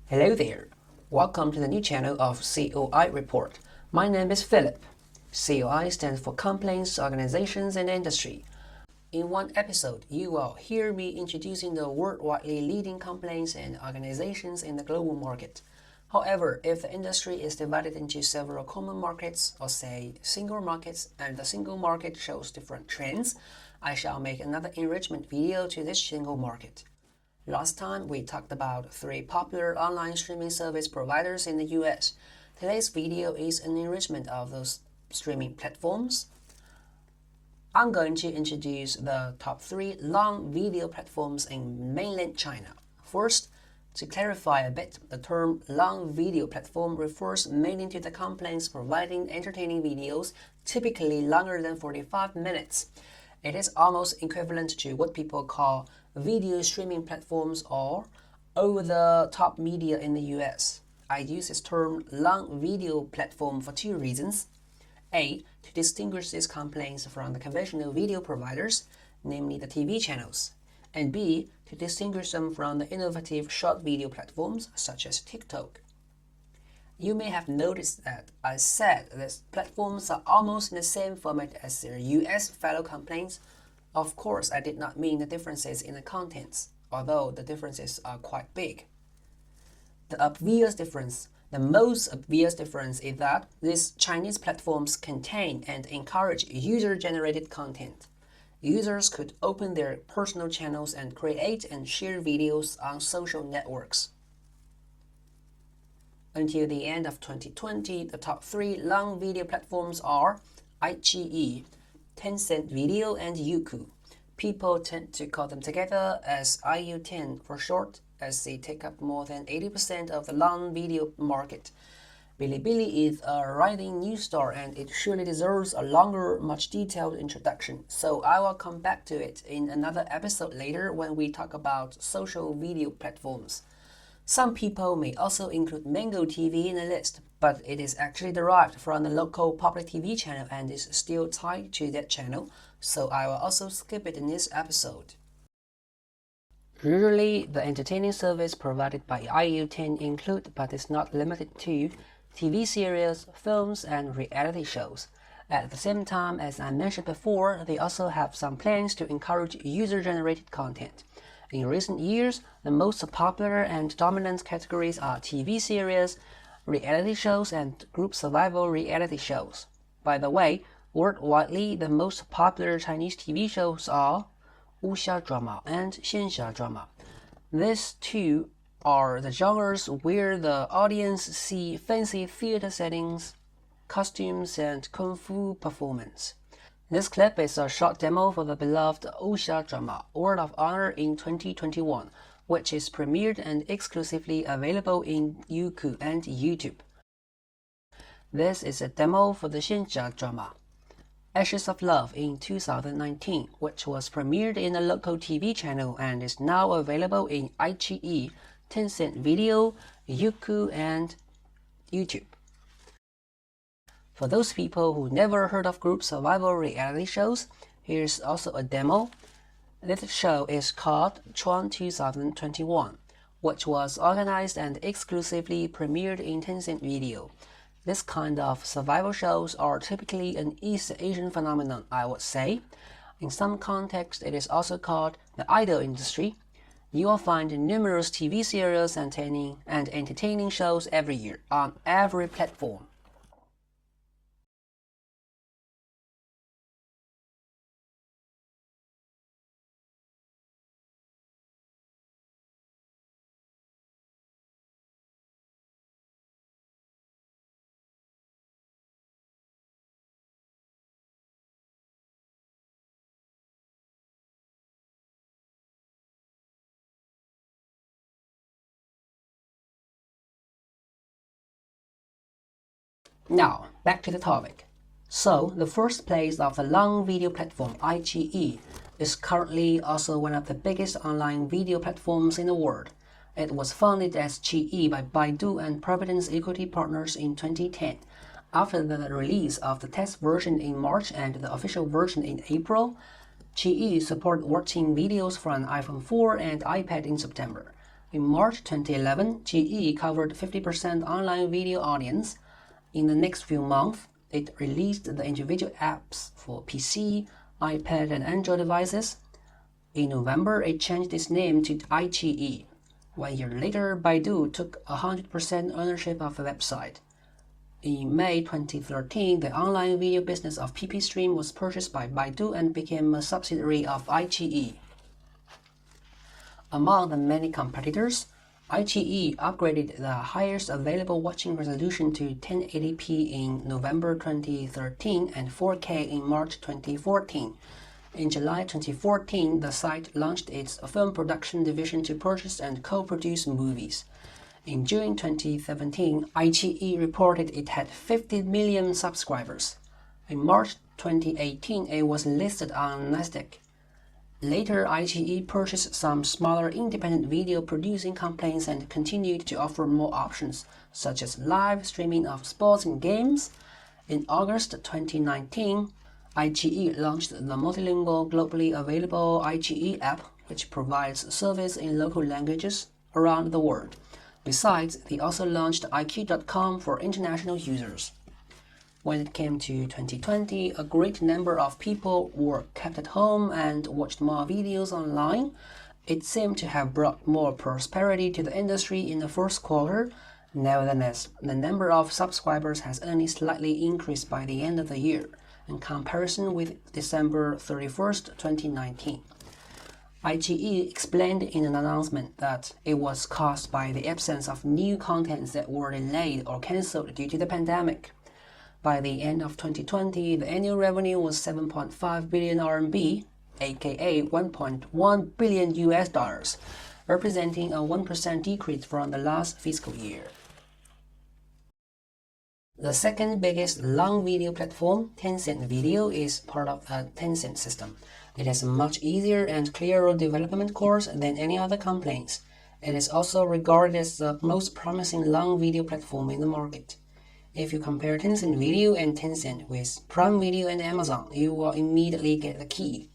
Hello there. Welcome to the new channel of COI Report. My name is Philip. COI stands for Complaints, Organizations and Industry. In one episode, you will hear me introducing the worldwide leading complaints and organizations in the global market. However, if the industry is divided into several common markets, or say single markets, and the single market shows different trends, I shall make another enrichment video to this single market. Last time, we talked about 3 popular online streaming service providers in the US. Today's video is an enrichment of those streaming platforms. I'm going to introduce the top 3 long video platforms in mainland China. First, to clarify a bit, the term long video platform refers mainly to the complaints providing entertaining videos, typically longer than 45 minutes. It is almost equivalent to what people call video streaming platforms or over-the-top media in the US. I use this term long video platform for 2 reasons. A, to distinguish these complaints from the conventional video providers, namely the TV channels. And B, to distinguish them from the innovative short video platforms such as TikTok. You may have noticed that I said these platforms are almost in the same format as their US fellow complaints. Of course, I did not mean the differences in the contents, although the differences are quite big. The most obvious difference is that these Chinese platforms contain and encourage user-generated content. Users could open their personal channels and create and share videos on social networks. Until the end of 2020, the top 3 long video platforms are iQiyi, Tencent Video, and Youku. People tend to call them together as IU10 for short, as they take up more than 80% of the long video market. Bilibili is a rising news star and it surely deserves a longer, much detailed introduction, so I will come back to it in another episode later when we talk about social video platforms. Some people may also include Mango TV in the list, but it is actually derived from the local public TV channel and is still tied to that channel, so I will also skip it in this episode. Usually, the entertaining service provided by IU10 include, but is not limited to, TV series, films, and reality shows. At the same time, as I mentioned before, they also have some plans to encourage user-generated content. In recent years, the most popular and dominant categories are TV series, reality shows, and group survival reality shows. By the way, worldwide, the most popular Chinese TV shows are wuxia drama and xianxia drama. These two are the genres where the audience see fancy theater settings, costumes, and kung fu performance. This clip is a short demo for the beloved wuxia drama Word of Honor in 2021, which is premiered and exclusively available in Youku and YouTube. This is a demo for the xianxia drama Ashes of Love in 2019, which was premiered in a local TV channel and is now available in iQiyi, Tencent Video, Yuku, and YouTube. For those people who never heard of group survival reality shows, here's also a demo. This show is called Chuan 2021, which was organized and exclusively premiered in Tencent Video. This kind of survival shows are typically an East Asian phenomenon, I would say. In some contexts, it is also called the idol industry. You will find numerous TV series and entertaining shows every year on every platform. Now, back to the topic. So, the first place of the long video platform iQiyi is currently also one of the biggest online video platforms in the world. It was founded as Qiyi by Baidu and Providence Equity Partners in 2010. After the release of the test version in March and the official version in April, Qiyi supported watching videos from iPhone 4 and iPad in September. In March 2011, iQiyi covered 50% online video audience. In the next few months, it released the individual apps for PC, iPad, and Android devices. In November, it changed its name to iQiyi. 1 year later, Baidu took 100% ownership of the website. In May 2013, the online video business of PP was purchased by Baidu and became a subsidiary of iQiyi. Among the many competitors, iQiyi upgraded the highest available watching resolution to 1080p in November 2013 and 4K in March 2014. In July 2014, the site launched its film production division to purchase and co-produce movies. In June 2017, iQiyi reported it had 50 million subscribers. In March 2018, it was listed on Nasdaq. Later, iQiyi purchased some smaller independent video producing companies and continued to offer more options, such as live streaming of sports and games. In August 2019, iQiyi launched the multilingual, globally available iQiyi app, which provides service in local languages around the world. Besides, they also launched iQiyi.com for international users. When it came to 2020, a great number of people were kept at home and watched more videos online. It seemed to have brought more prosperity to the industry in the first quarter. Nevertheless, the number of subscribers has only slightly increased by the end of the year, in comparison with December 31st, 2019. iQiyi explained in an announcement that it was caused by the absence of new contents that were delayed or cancelled due to the pandemic. By the end of 2020, the annual revenue was 7.5 billion RMB, aka $1.1 billion, representing a 1% decrease from the last fiscal year. The second biggest long video platform, Tencent Video, is part of the Tencent system. It has a much easier and clearer development course than any other companies. It is also regarded as the most promising long video platform in the market. If you compare Tencent Video and Tencent with Prime Video and Amazon, you will immediately get the key.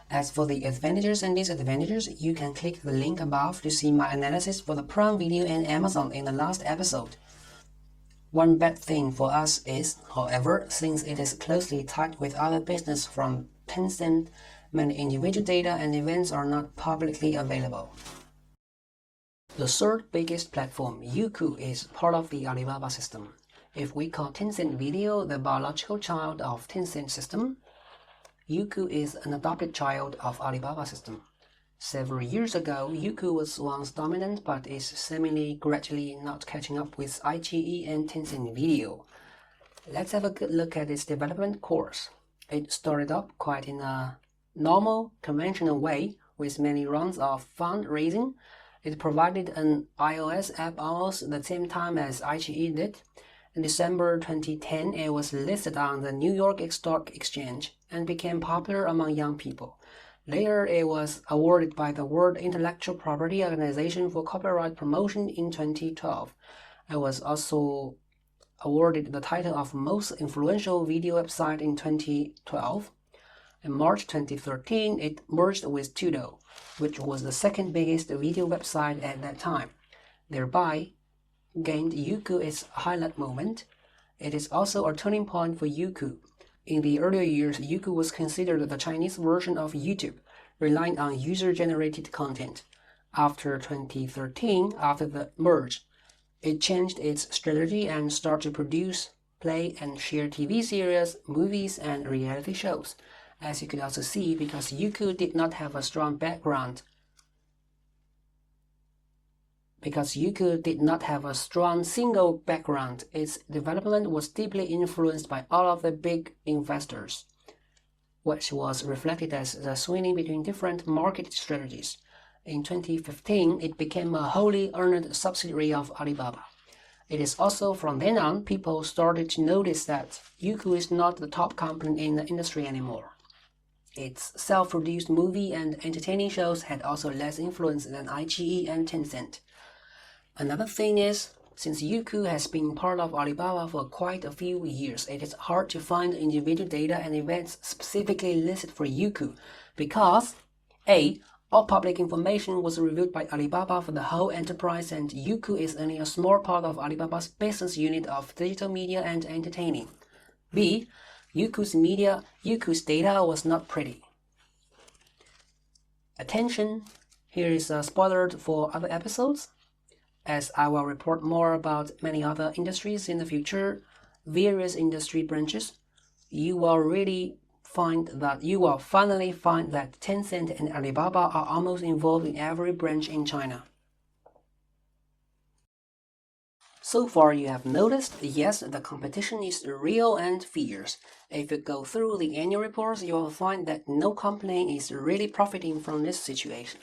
As for the advantages and disadvantages, you can click the link above to see my analysis for the Prime Video and Amazon in the last episode. One bad thing for us is, however, since it is closely tied with other business from Tencent, many individual data and events are not publicly available. The third biggest platform, Youku, is part of the Alibaba system. If we call Tencent Video the biological child of Tencent system, Youku is an adopted child of Alibaba system. Several years ago, Yuku was once dominant but is seemingly gradually not catching up with iQiyi and Tencent Video. Let's have a good look at its development course. It started up quite in a normal, conventional way with many rounds of fundraising. It provided an iOS app almost the same time as iQiyi did. In December 2010, it was listed on the New York Stock Exchange and became popular among young people. Later, it was awarded by the World Intellectual Property Organization for copyright promotion in 2012. It was also awarded the title of Most Influential Video Website in 2012. In March 2013, it merged with Tudo, which was the second biggest video website at that time, thereby gained Youku its highlight moment. It is also a turning point for Youku. In the earlier years, Youku was considered the Chinese version of YouTube, relying on user-generated content. After 2013, after the merge, it changed its strategy and started to produce, play, and share TV series, movies, and reality shows. As you could also see, because Youku did not have a strong background, single background, its development was deeply influenced by all of the big investors, which was reflected as the swinging between different market strategies. In 2015, it became a wholly owned subsidiary of Alibaba. It is also from then on people started to notice that Youku is not the top company in the industry anymore. Its self-produced movie and entertaining shows had also less influence than iQiyi and Tencent. Another thing is, since Youku has been part of Alibaba for quite a few years, it is hard to find individual data and events specifically listed for Youku because A. All public information was reviewed by Alibaba for the whole enterprise, and Youku is only a small part of Alibaba's business unit of digital media and entertaining. B. Youku's data was not pretty. Attention, here is a spoiler for other episodes. As I will report more about many other industries in the future, various industry branches, you will finally find that Tencent and Alibaba are almost involved in every branch in China. So far you have noticed, yes, the competition is real and fierce. If you go through the annual reports, you will find that no company is really profiting from this situation.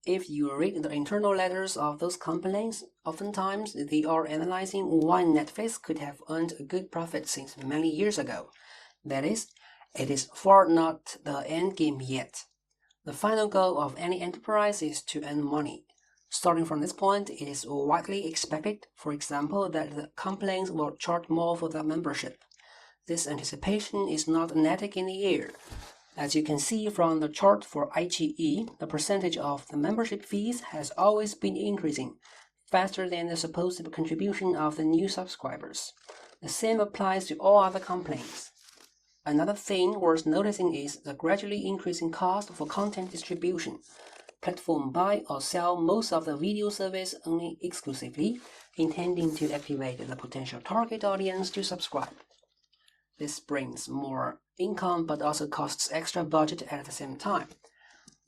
If you read the internal letters of those companies, oftentimes they are analyzing why Netflix could have earned a good profit since many years ago. That is, it is far not the end game yet. The final goal of any enterprise is to earn money. Starting from this point, it is widely expected, for example, that the companies will charge more for their membership. This anticipation is not an attic in the air. As you can see from the chart for iQiyi, the percentage of the membership fees has always been increasing, faster than the supposed contribution of the new subscribers. The same applies to all other companies. Another thing worth noticing is the gradually increasing cost for content distribution. Platforms buy or sell most of the video service only exclusively, intending to activate the potential target audience to subscribe. This brings more income but also costs extra budget at the same time.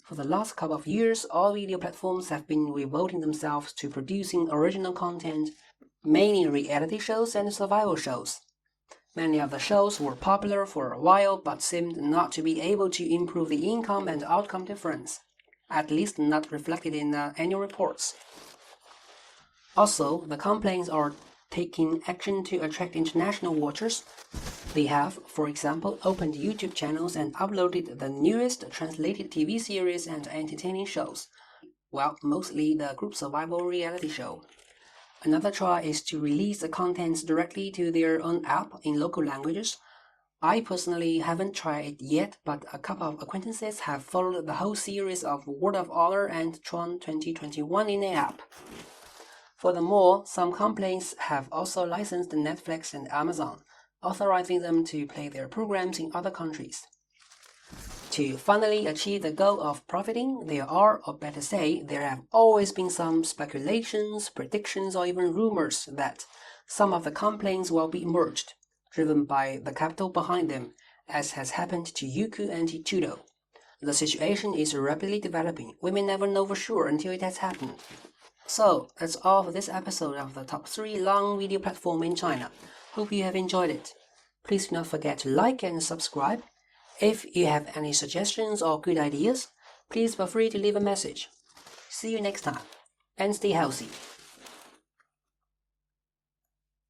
For the last couple of years, all video platforms have been devoting themselves to producing original content, mainly reality shows and survival shows. Many of the shows were popular for a while but seemed not to be able to improve the income and outcome difference, at least not reflected in the annual reports. Also, the companies are taking action to attract international watchers. They have, for example, opened YouTube channels and uploaded the newest translated TV series and entertaining shows, well, mostly the group survival reality show. Another try is to release the contents directly to their own app in local languages. I personally haven't tried it yet, but a couple of acquaintances have followed the whole series of World of Honor and Tron 2021 in the app. Furthermore, some companies have also licensed Netflix and Amazon, authorizing them to play their programs in other countries. To finally achieve the goal of profiting, there are, or better say, there have always been some speculations, predictions, or even rumors that some of the companies will be merged, driven by the capital behind them, as has happened to Yuku and Tudo. The situation is rapidly developing. We may never know for sure until it has happened. So, that's all for this episode of the top 3 long video platform in China. Hope you have enjoyed it. Please do not forget to like and subscribe. If you have any suggestions or good ideas, please feel free to leave a message. See you next time, and stay healthy.